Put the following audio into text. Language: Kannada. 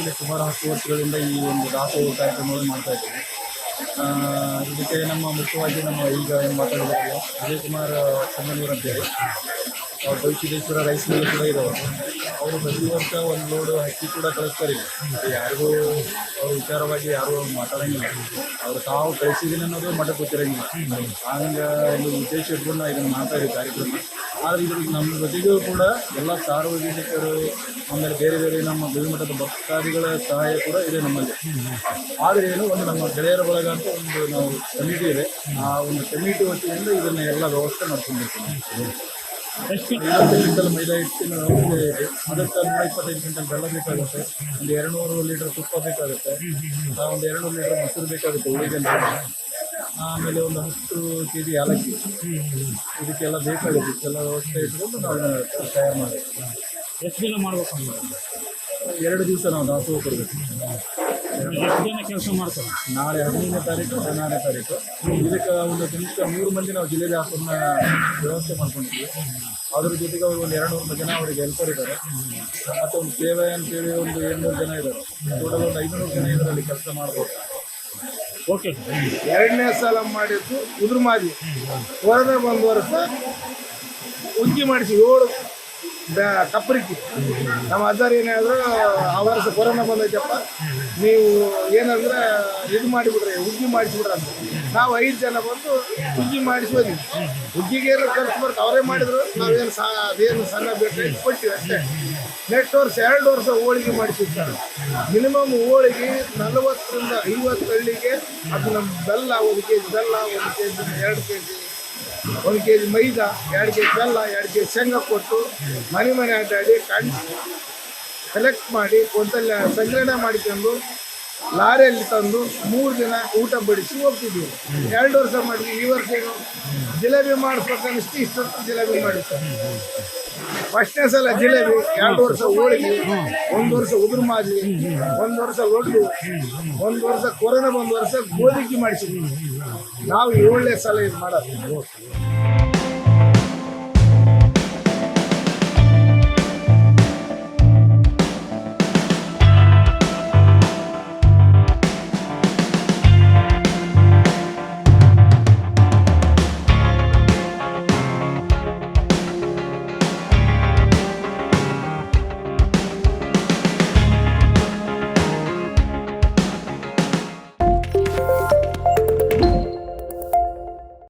ಇಲ್ಲಿ ಸುಮಾರು 10 ವರ್ಷಗಳಿಂದ ಈ ಒಂದು ದಾಸೋಹ ಕಾರ್ಯಕ್ರಮಗಳನ್ನು ಮಾಡ್ತಾ ಇದ್ದೀವಿ. ಇದಕ್ಕೆ ನಮ್ಮ ಮುಖ್ಯವಾಗಿ ನಮ್ಮ ಈಗ ಏನು ಮಾತಾಡಿದಾರಲ್ಲ ವಿಜಯ್ ಕುಮಾರ್ ಚಂದನೂರ್ ಅಂತೇಳಿ ಅವ್ರು ಬೈಸಿದ್ದೇಶ್ವರ ರೈಸ್ ಮಿಲ್ ಕೂಡ ಇರೋರು. ಅವರು ಪ್ರತಿ ವರ್ಷ ಒಂದು ಲೋಡು ಅಕ್ಕಿ ಕೂಡ ಕಳಿಸ್ತಾರೆ. ಯಾರಿಗೂ ಅವ್ರ ವಿಚಾರವಾಗಿ ಯಾರೂ ಮಾತಾಡೋಂಗಿಲ್ಲ. ಅವರು ತಾವು ಕಳಿಸಿದ್ದೀನಿ ಅನ್ನೋದು ಮಠಕ್ಕೆ ಗೊತ್ತಿರೋಂಗಿಲ್ಲ. ಹಂಗೆ ಒಂದು ಉದ್ದೇಶ ಇಟ್ಕೊಂಡು ಇದನ್ನು ಮಾಡ್ತಾ ಇದ್ದೀವಿ ಕಾರ್ಯಕ್ರಮ. ಆದರೆ ಇದ್ರಿಗೆ ನಮ್ಮ ಜೊತೆಗೂ ಕೂಡ ಎಲ್ಲ ಸಾರ್ವಜನಿಕರು ಆಮೇಲೆ ಬೇರೆ ಬೇರೆ ನಮ್ಮ ಗವಿಮಠದ ಭಕ್ತಾದಿಗಳ ಸಹಾಯ ಕೂಡ ಇದೆ ನಮ್ಮಲ್ಲಿ. ಆದರೆ ಏನು ಒಂದು ನಮ್ಮ ಗೆಳೆಯರ ಬಳಗ ಅಂತ ಒಂದು ನಾವು ಕಮಿಟಿ ಇದೆ. ಆ ಒಂದು ಕಮಿಟಿ ವತಿಯಿಂದ ಇದನ್ನು ಎಲ್ಲ ವ್ಯವಸ್ಥೆ ಮಾಡ್ಕೊಂಡಿರ್ತೀವಿ. 50 ಕ್ವಿಂಟಲ್ ಮೈದಾ ಹಿಟ್ಟಿನ ಔಷಧಿ ಇದೆ. ಅದಕ್ಕೆ 125 ಕ್ವಿಂಟಲ್ ಬೆಲ್ಲ ಬೇಕಾಗುತ್ತೆ. ಒಂದು 200 ಲೀಟರ್ ತುಪ್ಪ ಬೇಕಾಗುತ್ತೆ. ಒಂದು 200 ಲೀಟರ್ ಮೊಸರು ಬೇಕಾಗುತ್ತೆ ಉಳಿಗೆ. ಆಮೇಲೆ ಒಂದು 10 kg ಏಲಕ್ಕಿ. ಇದಕ್ಕೆಲ್ಲ ಬೇಕಾಗುತ್ತೆ. ಇದಕ್ಕೆಲ್ಲ ವ್ಯವಸ್ಥೆ ಇಟ್ಕೊಂಡು ನಾವು ತಯಾರು ಮಾಡಬೇಕು. ಎಷ್ಟು ದಿನ ಮಾಡ್ಬೇಕು ಅಂದ್ರೆ 2 ದಿವಸ ನಾವು ದಾಸೋಹ ಕೊಡಬೇಕು. ಎಷ್ಟು ಜನ ಕೆಲಸ ಮಾಡ್ತಾರೆ? ನಾಳೆ 15ನೇ ತಾರೀಕು 16ನೇ ತಾರೀಕು. ಇದಕ್ಕೆ ಒಂದು ಕನಿಷ್ಠ 100 ಮಂದಿ ನಾವು ಜಿಲ್ಲೆಗೆ ಹಾಕೋನ್ನ ವ್ಯವಸ್ಥೆ ಮಾಡ್ಕೊಂಡಿದ್ವಿ. ಅದ್ರ ಜೊತೆಗೆ ಅವರು ಒಂದು 200 ಜನ ಅವರಿಗೆ ಹೆಲ್ಪರ್ ಇದ್ದಾರೆ. ಮತ್ತು ಒಂದು ಸೇವೆ ಅಂತೇಳಿ ಒಂದು 200 ಜನ ಇದ್ದಾರೆ. ಟೋಟಲ್ ಒಂದು 500 ಜನ ಇದರಲ್ಲಿ ಕೆಲಸ ಮಾಡ್ಬೋದು. ಓಕೆ. 2ನೇ ಸಲ ಮಾಡಿದ್ದು ಉದುರು ಮಾದಿ ಹೊರದೆ 1 ವರ್ಷ ಉಗ್ಗಿ ಮಾಡಿಸಿ 7 ಕಪ್ಪರಿಕ್ಕಿ. ನಮ್ಮ ಅಜ್ಜಾರು ಏನು ಹೇಳಿದ್ರು, ಆ ವರ್ಷ ಕೊರೋನಾ ಬಂದೈತಪ್ಪ, ನೀವು ಏನಂದ್ರೆ ಇದು ಮಾಡಿಬಿಡ್ರಿ, ಉಗ್ಗಿ ಮಾಡಿಸ್ಬಿಡ್ರಿ ಅಂತ. ನಾವು 5 ಜನ ಬಂದು ಉಗ್ಗಿ ಮಾಡಿಸಿ ಹೋದ್ವಿ. ಉಗ್ಗಿಗೆ ಏನು ಖರ್ಚು ಬರುತ್ತೆ ಅವರೇ ಮಾಡಿದ್ರು. ನಾವೇನು ಅದೇನು ಸಣ್ಣ ಬೇಕಾಗಿ ಕೊಡ್ತೀವಿ ಅಷ್ಟೇ. ನೆಕ್ಸ್ಟ್ ವರ್ಷ 2 ವರ್ಷ ಹೋಳಿಗೆ ಮಾಡಿಸಿರ್ತಾರೆ. ಮಿನಿಮಮ್ ಹೋಳಿಗೆ 40ರಿಂದ 50 ಹಳ್ಳಿಗೆ. ಅದು ನಮ್ಮ ಬೆಲ್ಲ 1 kg ಬೆಲ್ಲ, 1 kg 2 kg 1 kg ಮೈದಾ, 2 kg ಬೆಲ್ಲ, 2 kg ಶೇಂಗಾ ಕೊಟ್ಟು ಮನೆ ಅಡ್ಡಾಡಿ ಕಲೆಕ್ಟ್ ಮಾಡಿ ಒಂದಲ್ಲ ಸಂಗ್ರಹಣೆ ಮಾಡಿಕೊಂಡು ಲಾರಿಯಲ್ಲಿ ತಂದು 3 ದಿನ ಊಟ ಬಡಿಸಿ ಹೋಗ್ತಿದ್ವಿ. 2 ವರ್ಷ ಮಾಡಿದ್ವಿ. ಈ ವರ್ಷ ಏನು ಜಿಲೇಬಿ ಮಾಡಿಸ್ಬೇಕಂದ್ರೆ ಇಷ್ಟು ಜಿಲೇಬಿ ಮಾಡಿಸ್ತಾರೆ. ಫಸ್ಟ್ನೇ ಸಲ ಜಿಲೇಬಿ, 2 ವರ್ಷ ಹೋಳಿಗೆ, 1 ವರ್ಷ ಉದುರು ಮಾದಿ, 1 ವರ್ಷ ಲಡ್ಡು, 1 ವರ್ಷ ಕೊರೋನಾ, 1 ವರ್ಷ ಗೋಧಿಗೆ ಮಾಡಿಸಿದ್ವಿ. ನಾವು 7ನೇ ಸಲ ಇದು ಮಾಡೋದು.